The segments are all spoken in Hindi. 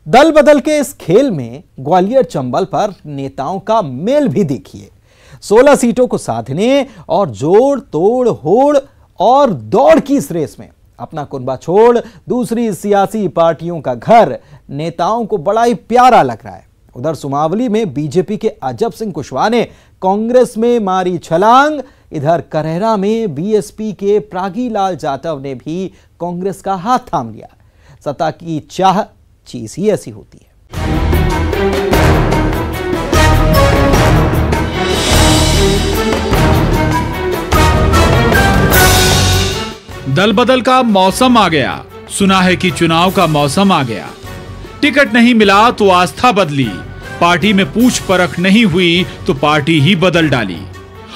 दल बदल के इस खेल में ग्वालियर चंबल पर नेताओं का मेल भी देखिए। 16 सीटों को साधने और जोड़ तोड़ होड़ और दौड़ की इस रेस में अपना कुनबा छोड़ दूसरी सियासी पार्टियों का घर नेताओं को बड़ा ही प्यारा लग रहा है। उधर सुमावली में बीजेपी के अजब सिंह कुशवाहा ने कांग्रेस में मारी छलांग। इधर करहरा में बीएसपी के प्रागीलाल जाटव ने भी कांग्रेस का हाथ थाम लिया। सत्ता की चाह चीज ही ऐसी होती है। दल बदल का मौसम आ गया। सुना है कि चुनाव का मौसम आ गया। टिकट नहीं मिला तो आस्था बदली, पार्टी में पूछ परख नहीं हुई तो पार्टी ही बदल डाली।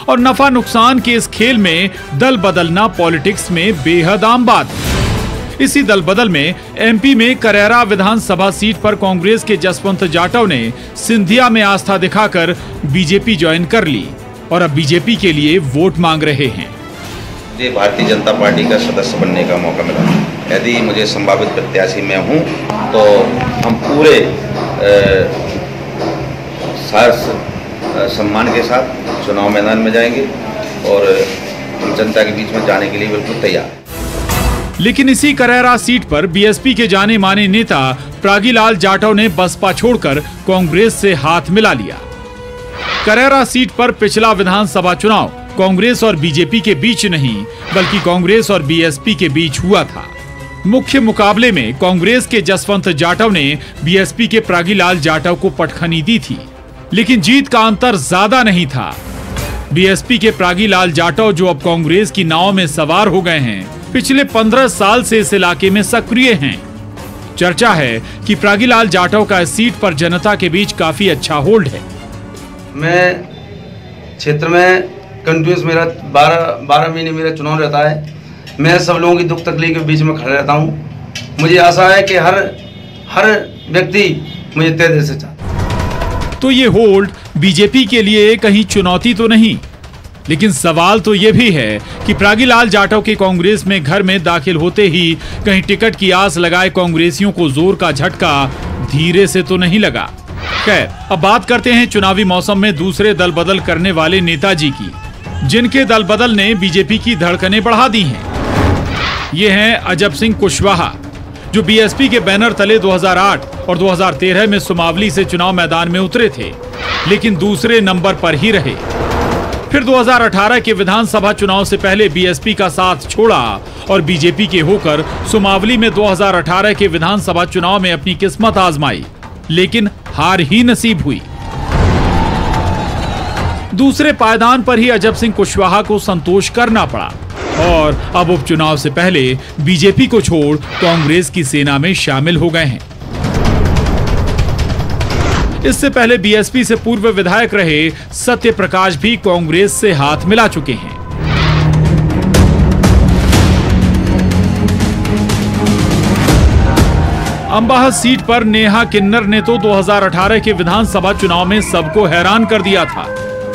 और नफा नुकसान के इस खेल में दल बदलना पॉलिटिक्स में बेहद आम बात। इसी दल बदल में एमपी में करहरा विधानसभा सीट पर कांग्रेस के जसवंत जाटव ने सिंधिया में आस्था दिखाकर बीजेपी ज्वाइन कर ली और अब बीजेपी के लिए वोट मांग रहे हैं। मुझे भारतीय जनता पार्टी का सदस्य बनने का मौका मिला। यदि मुझे संभावित प्रत्याशी मैं हूं तो हम पूरे सम्मान के साथ चुनाव मैदान में जाएंगे और हम जनता के बीच में जाने के लिए बिल्कुल तैयार हैं। लेकिन इसी करहरा सीट पर बीएसपी के जाने माने नेता प्रागीलाल जाटव ने बसपा छोड़कर कांग्रेस से हाथ मिला लिया। करहरा सीट पर पिछला विधानसभा चुनाव कांग्रेस और बीजेपी के बीच नहीं बल्कि कांग्रेस और बीएसपी के बीच हुआ था। मुख्य मुकाबले में कांग्रेस के जसवंत जाटव ने बीएसपी के प्रागीलाल जाटव को पटखनी दी थी, लेकिन जीत का अंतर ज्यादा नहीं था। बीएसपी के प्रागीलाल जाटव जो अब कांग्रेस की नाव में सवार हो गए हैं, पिछले 15 साल से इस इलाके में सक्रिय हैं। चर्चा है कि प्रागीलाल जाटव का इस सीट पर जनता के बीच काफी अच्छा होल्ड है। मैं क्षेत्र में कंटिन्यूस मेरा 12 महीने मेरा चुनाव रहता है। मैं सब लोगों की दुख तकलीफ के बीच में खड़ा रहता हूँ। मुझे आशा है कि हर व्यक्ति मुझे तहे दिल से चाहता है। तो ये होल्ड बीजेपी के लिए कहीं चुनौती तो नहीं, लेकिन सवाल तो ये भी है कि प्रागीलाल जाटव के कांग्रेस में घर में दाखिल होते ही कहीं टिकट की आस लगाए कांग्रेसियों को जोर का झटका धीरे से तो नहीं लगा। खैर, अब बात करते हैं चुनावी मौसम में दूसरे दल बदल करने वाले नेताजी की, जिनके दल बदल ने बीजेपी की धड़कनें बढ़ा दी हैं। ये हैं अजब सिंह कुशवाहा, जो बीएसपी के बैनर तले 2008 और 2013 में सुमावली से चुनाव मैदान में उतरे थे, लेकिन दूसरे नंबर पर ही रहे। फिर 2018 के विधानसभा चुनाव से पहले बीएसपी का साथ छोड़ा और बीजेपी के होकर सुमावली में 2018 के विधानसभा चुनाव में अपनी किस्मत आजमाई, लेकिन हार ही नसीब हुई। दूसरे पायदान पर ही अजब सिंह कुशवाहा को संतोष करना पड़ा और अब उपचुनाव से पहले बीजेपी को छोड़ कांग्रेस की सेना में शामिल हो गए हैं। इससे पहले बीएसपी से पूर्व विधायक रहे सत्य प्रकाश भी कांग्रेस से हाथ मिला चुके हैं। अंबाह सीट पर नेहा किन्नर ने तो 2018 के विधानसभा चुनाव में सबको हैरान कर दिया था,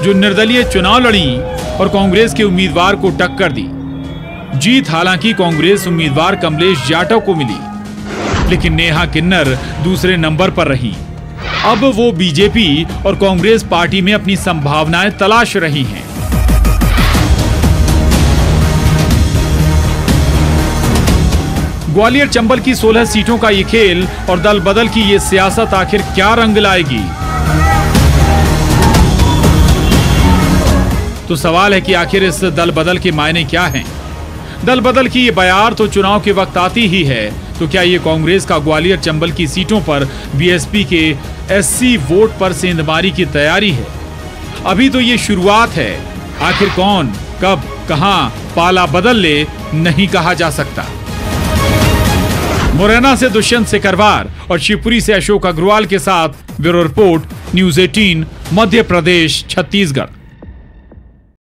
जो निर्दलीय चुनाव लड़ी और कांग्रेस के उम्मीदवार को टक्कर दी। जीत हालांकि कांग्रेस उम्मीदवार कमलेश जाटव को मिली, लेकिन नेहा किन्नर दूसरे नंबर पर रही। अब वो बीजेपी और कांग्रेस पार्टी में अपनी संभावनाएं तलाश रही हैं। ग्वालियर चंबल की 16 सीटों का ये खेल और दल बदल की ये सियासत आखिर क्या रंग लाएगी? तो सवाल है कि आखिर इस दल बदल के मायने क्या हैं? दल बदल की ये बयार तो चुनाव के वक्त आती ही है, तो क्या ये कांग्रेस का ग्वालियर चंबल की सीटों पर बीएसपी के एससी वोट पर सेंधमारी की तैयारी है? अभी तो ये शुरुआत है। आखिर कौन कब कहां पाला बदल ले नहीं कहा जा सकता। मुरैना से दुष्यंत सिकरवार और शिवपुरी से अशोक अग्रवाल के साथ bureau report, news 18, Madhya Pradesh, Chhattisgarh.